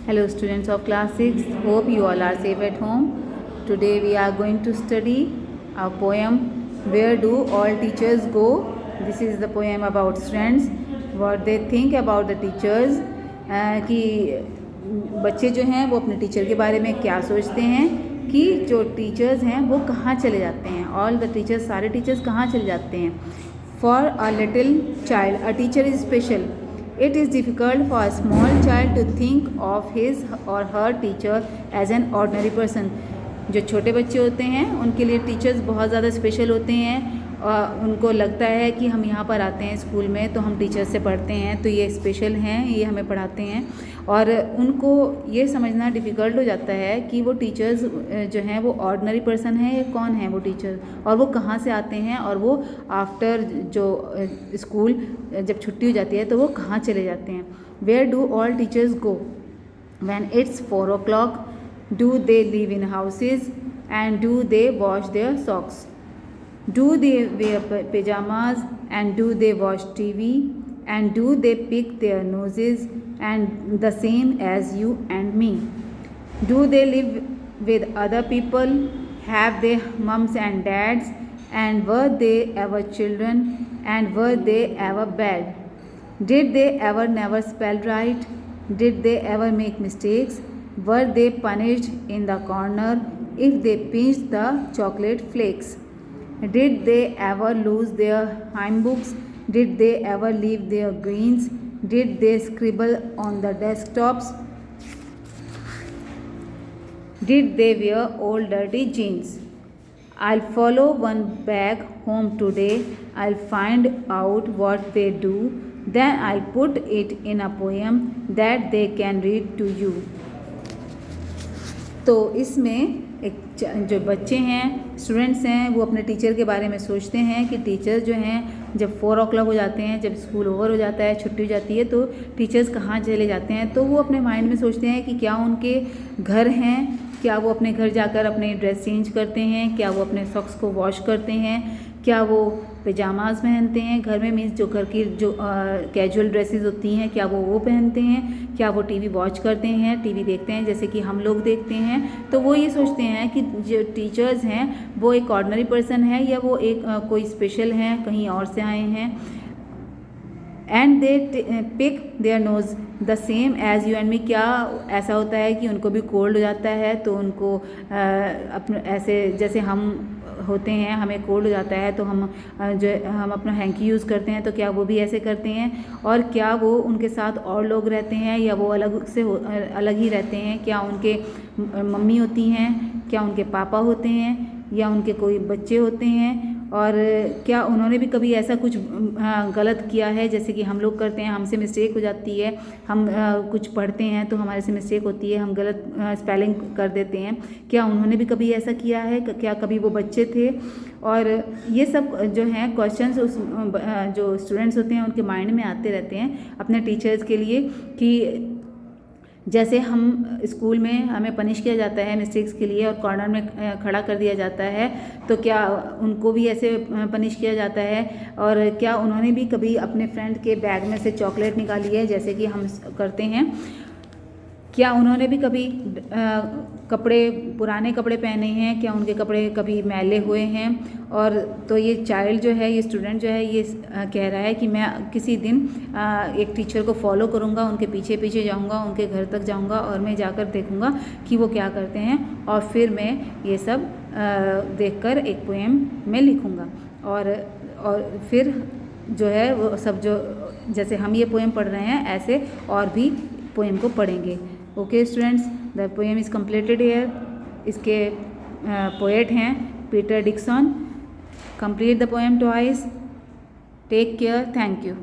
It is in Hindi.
Hello students of class 6, hope you all are safe at home. Today we are going to study our poem Where Do All Teachers Go? This is the poem about students, what they think about the teachers, कि बच्चे जो हैं वो अपने टीचर के बारे में क्या सोचते हैं कि जो टीचर्स हैं वो कहाँ चले जाते हैं. ऑल द टीचर्स, सारे टीचर्स कहाँ चले जाते हैं. For a little child a teacher is special. It is difficult for a small child to think of his or her teacher as an ordinary person. जो छोटे बच्चे होते हैं उनके लिए टीचर्स बहुत ज़्यादा स्पेशल होते हैं और उनको लगता है कि हम यहाँ पर आते हैं स्कूल में तो हम टीचर से पढ़ते हैं तो ये स्पेशल हैं, ये हमें पढ़ाते हैं. और उनको ये समझना डिफ़िकल्ट हो जाता है कि वो टीचर्स जो हैं वो ऑर्डिनरी पर्सन है या कौन है वो टीचर, और वो कहाँ से आते हैं, और वो आफ्टर जो स्कूल जब छुट्टी हो जाती है तो वो कहाँ चले जाते हैं. Where do all teachers go when it's 4 o'clock? Do they live in houses and do they wash their socks? Do they wear pajamas and do they watch TV and do they pick their noses and the same as you and me? Do they live with other people? Have they mums and dads? And were they ever children? And were they ever bad? Did they ever never spell right? Did they ever make mistakes? Were they punished in the corner if they pinched the chocolate flakes? Did they ever lose their hymn books? Did they ever leave their greens? Did they scribble on the desktops? Did they wear old dirty jeans? I'll follow one back home today. I'll find out what they do. Then I'll put it in a poem that they can read to you. तो इसमें एक जो बच्चे हैं, स्टूडेंट्स हैं, वो अपने टीचर के बारे में सोचते हैं कि टीचर्स जो हैं जब 4 o'clock हो जाते हैं, जब स्कूल ओवर हो जाता है, छुट्टी हो जाती है तो टीचर्स कहाँ चले जाते हैं. तो वो अपने माइंड में सोचते हैं कि क्या उनके घर हैं, क्या वो अपने घर जाकर अपने ड्रेस चेंज करते हैं, क्या वो अपने सॉक्स को वॉश करते हैं, क्या वो पेजामाज पहनते हैं घर में, मीन्स जो घर की जो कैजुअल ड्रेसेस होती हैं क्या वो पहनते हैं, क्या वो टीवी वॉच करते हैं, टीवी देखते हैं जैसे कि हम लोग देखते हैं. तो वो ये सोचते हैं कि जो टीचर्स हैं वो एक ऑर्डिनरी पर्सन है या वो एक कोई स्पेशल हैं, कहीं और से आए हैं. And they pick their nose the same as you and me. क्या ऐसा होता है कि उनको भी कोल्ड हो जाता है तो उनको अपने ऐसे जैसे हम होते हैं, हमें कोल्ड हो जाता है तो हम अपना हैंकी यूज़ करते हैं, तो क्या वो भी ऐसे करते हैं. और क्या वो उनके साथ और लोग रहते हैं या वो अलग ही रहते हैं. क्या उनके मम्मी होती हैं, क्या उनके पापा होते हैं या उनके कोई बच्चे होते हैं, और क्या उन्होंने भी कभी ऐसा कुछ गलत किया है जैसे कि हम लोग करते हैं, हमसे मिस्टेक हो जाती है, हम कुछ पढ़ते हैं तो हमारे से मिस्टेक होती है, हम गलत स्पेलिंग कर देते हैं. क्या उन्होंने भी कभी ऐसा किया है, क्या कभी वो बच्चे थे. और ये सब जो हैं क्वेश्चंस उस जो स्टूडेंट्स होते हैं उनके माइंड में आते रहते हैं अपने टीचर्स के लिए. कि जैसे हम स्कूल में हमें पनिश किया जाता है मिस्टेक्स के लिए और कॉर्नर में खड़ा कर दिया जाता है, तो क्या उनको भी ऐसे पनिश किया जाता है. और क्या उन्होंने भी कभी अपने फ्रेंड के बैग में से चॉकलेट निकाली है जैसे कि हम करते हैं. क्या उन्होंने भी कभी पुराने कपड़े पहने हैं, क्या उनके कपड़े कभी मैले हुए हैं. और तो ये चाइल्ड जो है, ये स्टूडेंट जो है, ये कह रहा है कि मैं किसी दिन एक टीचर को फॉलो करूँगा, उनके पीछे पीछे जाऊँगा, उनके घर तक जाऊँगा और मैं जाकर देखूँगा कि वो क्या करते हैं, और फिर मैं ये सब देखकर एक पोएम में लिखूँगा. और फिर जो है वो सब जो जैसे हम ये पोएम पढ़ रहे हैं ऐसे और भी पोएम को पढ़ेंगे. Okay students, the poem is completed here. इसके पोएट हैं Peter Dixon. Complete the poem twice. Take care. Thank you.